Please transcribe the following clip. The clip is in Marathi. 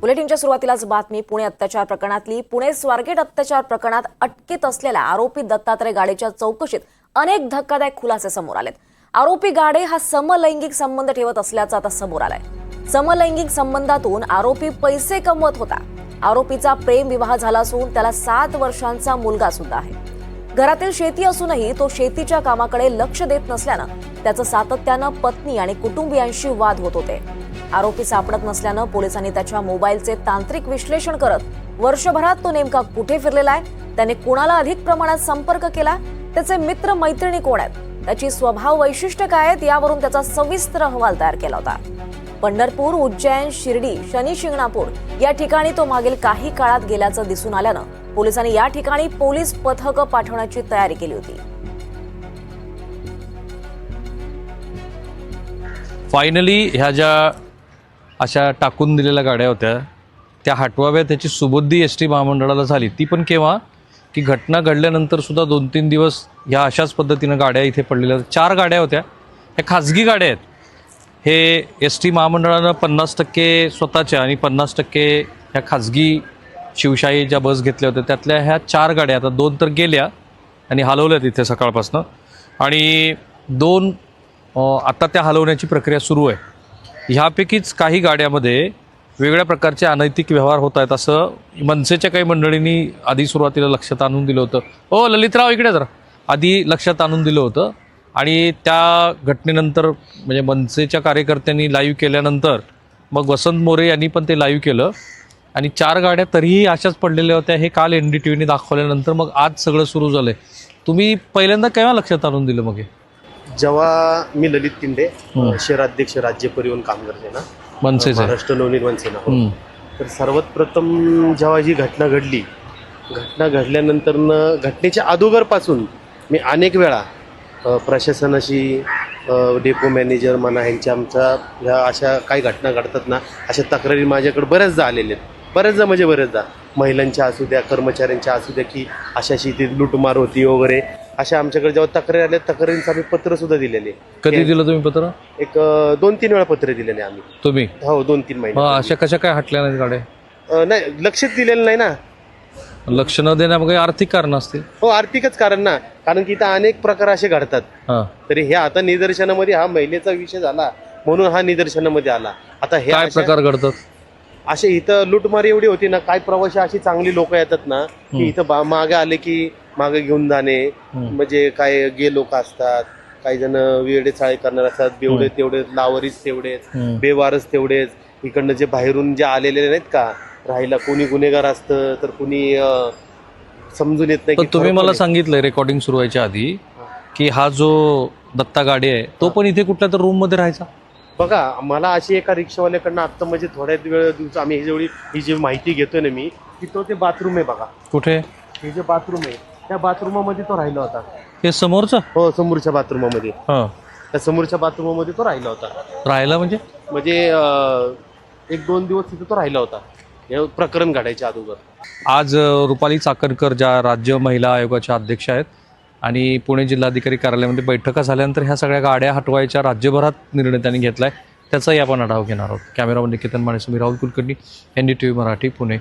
बुलेटिनच्या सुरुवातीलाच बातमी पुणे अत्याचार प्रकरणातली। पुणे स्वारगेट अत्याचार प्रकरणात अटकेत असलेल्या आरोपी दत्तात्रय गाडेच्या चौकशीत अनेक धक्कादायक खुलासे समोर आलेत। आरोपी गाडे हा समलैंगिक संबंध ठेवत असल्याचं आता समोर आलंय। समलैंगिक संबंधातून आरोपी पैसे कमवत होता। आरोपीचा प्रेम विवाह झाला असून त्याला 7 वर्षांचा मुलगा सुद्धा आहे। घरातील शेती असूनही तो शेतीच्या कामाकडे लक्ष देत नसल्यानं त्याचं सातत्यानं पत्नी आणि कुटुंबियांशी वाद होत होते। आरोपी सापडत नसल्यानं पोलिसांनी त्याच्या मोबाईलचे तांत्रिक विश्लेषण करत वर्षभरात तो नेमका कुठे फिरलेला आहे, त्याने कोणाला अधिक प्रमाणात संपर्क केला, त्याचे मित्र मैत्रिणी कोण आहेत, त्याची स्वभाव वैशिष्ट्य काय आहेत यावरून त्याचा सविस्तर अहवाल तयार केला होता। पंढरपूर, उज्जैन, शिर्डी, शनी शिंगणापूर या ठिकाणी तो मागील काही काळात गेल्याचं दिसून आल्यानं पोलिसांनी या ठिकाणी पोलीस पथकं पाठवण्याची तयारी केली होती। फायनली ह्या ज्या अशा टाकून दिलेल्या गाड्या होत्या त्या हटवाव्या, त्याची सुबुद्धी एसटी महामंडळाला झाली। ती पण केव्हा की घटना घडल्यानंतर सुद्धा 2-3 दिवस ह्या अशाच पद्धतीनं गाड्या इथे पडलेल्या। 4 गाड्या होत्या, ह्या खाजगी गाड्या आहेत। हे एसटी महामंडळानं 50% स्वतःच्या आणि 50% ह्या खाजगी शिवशाही ज्या बस घेतल्या होत्या त्यातल्या ह्या 4 गाड्या, आता 2 तर गेल्या आणि हलवल्यात इथे सकाळपासून, आणि 2 आता त्या हलवण्याची प्रक्रिया सुरू आहे। ह्यापैकीच काही गाड्यामध्ये वेगळ्या प्रकारचे अनैतिक व्यवहार होत आहेत असं मनसेच्या काही मंडळींनी आधी सुरुवातीला लक्षात आणून दिलं होतं। हो ललितराव इकडे जरा, आधी लक्षात आणून दिलं होतं आणि त्या घटनेनंतर म्हणजे मनसेच्या कार्यकर्त्यांनी लाईव्ह केल्यानंतर मग वसंत मोरे यांनी पण ते लाईव्ह केलं आणि 4 गाड्या तरीही अशाच पडलेल्या होत्या। हे काल NDTVने दाखवल्यानंतर मग आज सगळं सुरू झालंय। तुम्ही पहिल्यांदा केव्हा लक्षात आणून दिलं? मग जेव्हा मी ललित तिंडे, शहराध्यक्ष राज्य परिवहन कामगार सेना, मनसेचे, महाराष्ट्र नवनिर्माण सेना, तर सर्वात प्रथम जेव्हा ही घटना घडल्यानंतर घटनेच्या अगोदरपासून मी अनेक वेळा प्रशासनाशी, डेपो मॅनेजर म्हणा आमच्या ह्या अशा काही घटना घडतात ना, अशा तक्रारी माझ्याकडे बऱ्याचदा आलेल्या आहेत। बऱ्याचदा महिलांच्या असू द्या, कर्मचाऱ्यांच्या असू द्या, की अशाशी ती लूटमार होती वगैरे, अशा आमच्याकडे जेव्हा तक्रारी आल्या तक्रारींचं आम्ही पत्र सुद्धा दिलेले। कधी दिलं तुम्ही पत्र? एक 2-3 वेळा पत्र दिलेले आम्ही। तुम्ही? हो, 2-3 महिने। अशा कशा काय हटल्या नाहीत गाड्या? नाही, लक्षच दिलेलं नाही ना। लक्ष न देण्यामागे आर्थिक कारण असतील? हो, आर्थिकच कारण ना, कारण की इथं अनेक प्रकार असे घडतात। तरी हे आता निदर्शनामध्ये हा महिलेचा विषय झाला म्हणून हा निदर्शनामध्ये आला। आता हे काय प्रकार घडतात असे इथं लूटमारी एवढी होती ना, काय प्रवासी अशी चांगली लोक येतात ना की इथं मागे आले की मागे घेऊन जाणे, म्हणजे काय गे लोक असतात, काही जण वेडे चाळे करणार असतात, बेवडे तेवढे, लावरीच तेवढेच, बेवारच तेवढेच, इकडनं जे बाहेरून जे आलेले नाहीत का राहायला, कोणी गुन्हेगार असतं तर कोणी समजून येत नाही। तुम्ही मला सांगितलंय रेकॉर्डिंग सुरू व्हायच्या आधी की हा जो दत्ता गाडी आहे तो पण इथे कुठल्या तर रूम मध्ये राहायचा। बघा, मला अशी एका रिक्षावाल्याकडनं आता म्हणजे थोड्याच दिवस आम्ही ही जी माहिती घेतोय ना मी, की तो ते बाथरूम आहे बघा, कुठे हे जे बाथरूम आहे त्या बाथरूमामध्ये तो राहिला होता। हे समोरचं? हो, समोरच्या बाथरूमामध्ये, त्या समोरच्या बाथरूमामध्ये तो राहिला होता। राहिला म्हणजे 1-2 दिवस तिथे तो राहिला होता हे प्रकरण घडायच्या अगोदर। आज रुपाली चाकणकर ज्या राज्य महिला आयोगाच्या अध्यक्ष आहेत आणि पुणे जिल्हाधिकारी कार्यालयामध्ये बैठका झाल्यानंतर ह्या सगळ्या गाड्या हटवायच्या राज्यभरात निर्णय त्यांनी घेतलाय, त्याचाही आपण आढावा घेणार आहोत। कॅमेरामन निकेतन मानेसह मी राहुल कुलकर्णी, NDTV मराठी, पुणे।